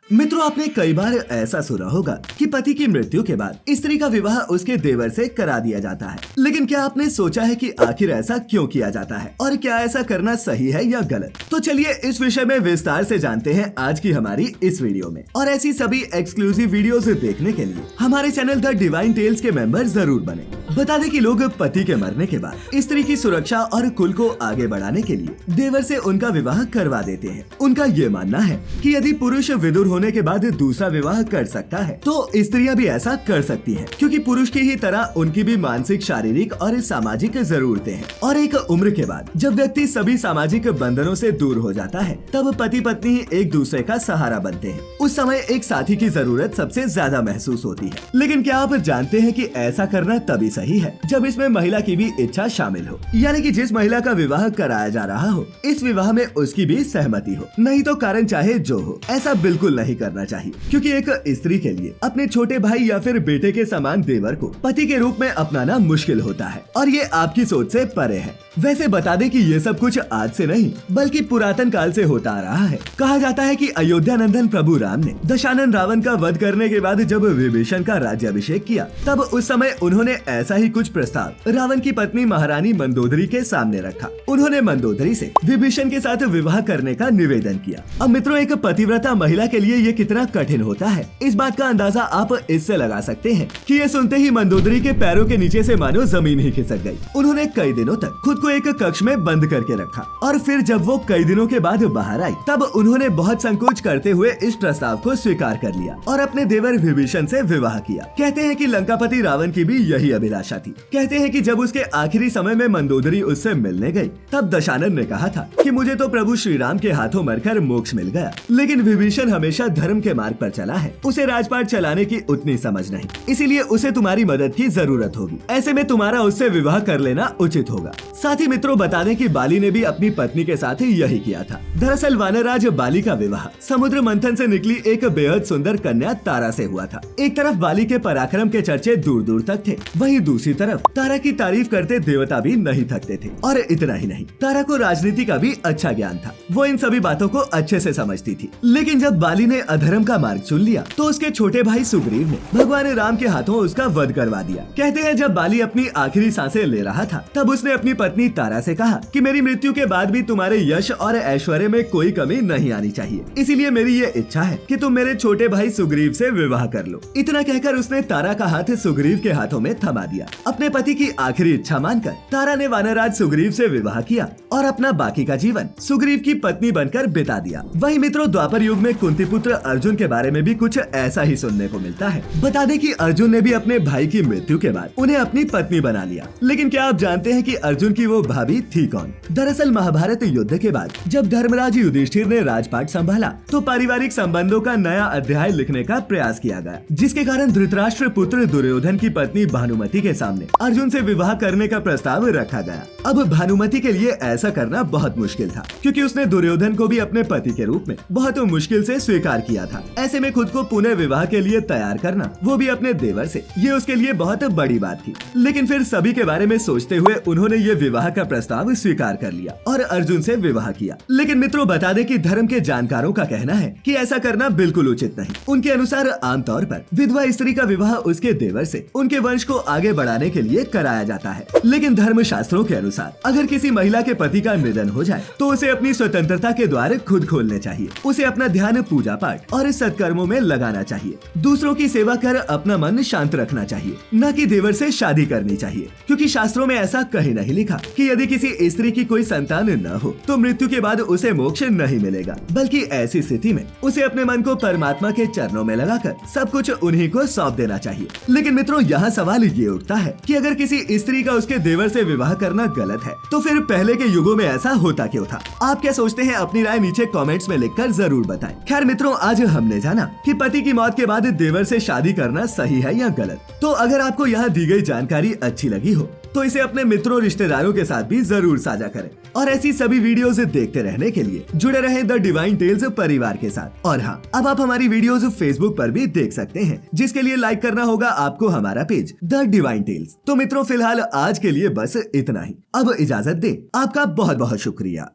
मित्रों, आपने कई बार ऐसा सुना होगा कि पति की मृत्यु के बाद स्त्री का विवाह उसके देवर से करा दिया जाता है। लेकिन क्या आपने सोचा है कि आखिर ऐसा क्यों किया जाता है और क्या ऐसा करना सही है या गलत? तो चलिए इस विषय में विस्तार से जानते हैं आज की हमारी इस वीडियो में। और ऐसी सभी एक्सक्लूसिव वीडियोस देखने के लिए हमारे चैनल द डिवाइन टेल्स के मेंबर जरूर बने। बता दें कि लोग पति के मरने के बाद स्त्री की सुरक्षा और कुल को आगे बढ़ाने के लिए देवर से उनका विवाह करवा देते हैं। उनका ये मानना है कि यदि पुरुष विदुर होने के बाद दूसरा विवाह कर सकता है तो स्त्रियां भी ऐसा कर सकती हैं, क्योंकि पुरुष की ही तरह उनकी भी मानसिक, शारीरिक और सामाजिक जरूरतें हैं। और एक उम्र के बाद जब व्यक्ति सभी सामाजिक बंधनों से दूर हो जाता है तब पति पत्नी ही एक दूसरे का सहारा बनते हैं। उस समय एक साथी की जरूरत सबसे ज्यादा महसूस होती है। लेकिन क्या आप जानते हैं कि ऐसा करना तभी सही है जब इसमें महिला की भी इच्छा शामिल हो, यानी कि जिस महिला का विवाह कराया जा रहा हो इस विवाह में उसकी भी सहमति हो। नहीं तो कारण चाहे जो हो, ऐसा बिल्कुल नहीं करना चाहिए, क्योंकि एक स्त्री के लिए अपने छोटे भाई या फिर बेटे के समान देवर को पति के रूप में अपनाना मुश्किल होता है और ये आपकी सोच से परे है। वैसे बता दें कि ये सब कुछ आज से नहीं बल्कि पुरातन काल से होता आ रहा है। कहा जाता है कि अयोध्या नंदन प्रभु राम ने दशानन रावण का वध करने के बाद जब विभीषण का राज्याभिषेक किया तब उस समय उन्होंने ऐसा ही कुछ प्रस्ताव रावण की पत्नी महारानी मंदोदरी के सामने रखा। उन्होंने मंदोदरी से विभीषण के साथ विवाह करने का निवेदन किया। अब मित्रों, एक पतिव्रता महिला के लिए ये कितना कठिन होता है इस बात का अंदाजा आप इससे लगा सकते हैं कि ये सुनते ही मंदोदरी के पैरों के नीचे से मानो जमीन ही खिसक गई। उन्होंने कई दिनों तक खुद को एक कक्ष में बंद करके रखा और फिर जब वो कई दिनों के बाद बाहर आई तब उन्होंने बहुत संकोच करते हुए इस प्रस्ताव को स्वीकार कर लिया और अपने देवर विभीषण से विवाह किया। कहते हैं कि लंकापति रावण की भी यही अभिलाषा थी। कहते हैं कि जब उसके आखिरी समय में मंदोदरी उससे मिलने गई तब दशानन ने कहा था कि मुझे तो प्रभु श्री राम के हाथों मरकर मोक्ष मिल गया, लेकिन विभीषण हमेशा धर्म के मार्ग पर चला है, उसे राजपाट चलाने की उतनी समझ नहीं, इसीलिए उसे तुम्हारी मदद की जरूरत होगी। ऐसे में तुम्हारा उससे विवाह कर लेना उचित होगा। साथ ही मित्रों, बता दें कि बाली ने भी अपनी पत्नी के साथ ही यही किया था। दरअसल वानरराज बाली का विवाह समुद्र मंथन से निकली एक बेहद सुंदर कन्या तारा से हुआ था। एक तरफ बाली के पराक्रम के चर्चे दूर दूर तक थे, वहीं दूसरी तरफ तारा की तारीफ करते देवता भी नहीं थकते थे। और इतना ही नहीं, तारा को राजनीति का भी अच्छा ज्ञान था, वो इन सभी बातों को अच्छे से समझती थी। लेकिन जब बाली ने अधर्म का मार्ग चुन लिया तो उसके छोटे भाई सुग्रीव ने भगवान राम के हाथों उसका वध करवा दिया। कहते हैं जब बाली अपनी आखिरी सांसें ले रहा था तब उसने अपनी पत्नी तारा से कहा कि मेरी मृत्यु के बाद भी तुम्हारे यश और ऐश्वर्य में कोई कमी नहीं आनी चाहिए, इसीलिए मेरी ये इच्छा है कि तुम मेरे छोटे भाई सुग्रीव से विवाह कर लो। इतना कहकर उसने तारा का हाथ सुग्रीव के हाथों में थमा दिया। अपने पति की आखिरी इच्छा मानकर तारा ने वानरराज सुग्रीव से विवाह किया और अपना बाकी का जीवन सुग्रीव की पत्नी बनकर बिता दिया। वहीं मित्रों, द्वापर युग में कुंती पुत्र अर्जुन के बारे में भी कुछ ऐसा ही सुनने को मिलता है। बता दें कि अर्जुन ने भी अपने भाई की मृत्यु के बाद उन्हें अपनी पत्नी बना लिया। लेकिन क्या आप जानते हैं कि अर्जुन की वो भाभी थी कौन? दरअसल महाभारत युद्ध के बाद जब धर्मराज युधिष्ठिर ने राजपाट संभाला तो पारिवारिक संबंधों का नया अध्याय लिखने का प्रयास किया गया, जिसके कारण धृतराष्ट्र पुत्र दुर्योधन की पत्नी भानुमति के सामने अर्जुन से विवाह करने का प्रस्ताव रखा गया। अब भानुमति के लिए ऐसा करना बहुत मुश्किल था, क्योंकि उसने दुर्योधन को भी अपने पति के रूप में बहुत मुश्किल से स्वीकार किया था। ऐसे में खुद को पुनः विवाह के लिए तैयार करना, वो भी अपने देवर से, ये उसके लिए बहुत बड़ी बात थी। लेकिन फिर सभी के बारे में सोचते हुए उन्होंने ये विवाह का प्रस्ताव स्वीकार कर लिया और अर्जुन से विवाह किया। लेकिन मित्रों, बता दें कि धर्म के जानकारों का कहना है कि ऐसा करना बिल्कुल उचित नहीं। उनके अनुसार आमतौर पर विधवा स्त्री का विवाह उसके देवर से उनके वंश को आगे बढ़ाने के लिए कराया जाता है। लेकिन धर्म शास्त्रों के अनुसार अगर किसी महिला के पति का निधन हो जाए तो उसे अपनी स्वतंत्रता के द्वार खुद खोलने चाहिए। उसे अपना ध्यान पूजा पाठ और सत्कर्मों में लगाना चाहिए। दूसरों की सेवा कर अपना मन शांत रखना चाहिए, न कि देवर से शादी करनी चाहिए, क्योंकि शास्त्रों में ऐसा कहीं नहीं लिखा कि यदि किसी स्त्री की कोई संतान न हो तो मृत्यु के बाद उसे मोक्ष नहीं मिलेगा, बल्कि ऐसी स्थिति में उसे अपने मन को परमात्मा के चरणों में लगाकर सब कुछ उन्हीं को सौंप देना चाहिए। लेकिन मित्रों, यहाँ सवाल ये उठता है कि अगर किसी स्त्री का उसके देवर से विवाह करना गलत है तो फिर पहले के युगों में ऐसा होता क्यों था? आप क्या सोचते हैं? अपनी राय नीचे कमेंट्स में लिखकर जरूर बताएं। खैर मित्रों, आज हमने जाना कि पति की मौत के बाद देवर से शादी करना सही है या गलत। तो अगर आपको यहाँ दी गई जानकारी अच्छी लगी हो तो इसे अपने मित्रों, रिश्तेदारों के साथ भी जरूर साझा करें। और ऐसी सभी वीडियोस देखते रहने के लिए जुड़े रहें द डिवाइन टेल्स परिवार के साथ। और हाँ, अब आप हमारी वीडियोस फेसबुक पर भी देख सकते हैं, जिसके लिए लाइक करना होगा आपको हमारा पेज द डिवाइन टेल्स। तो मित्रों, फिलहाल आज के लिए बस इतना ही। अब इजाजत दें। आपका बहुत बहुत शुक्रिया।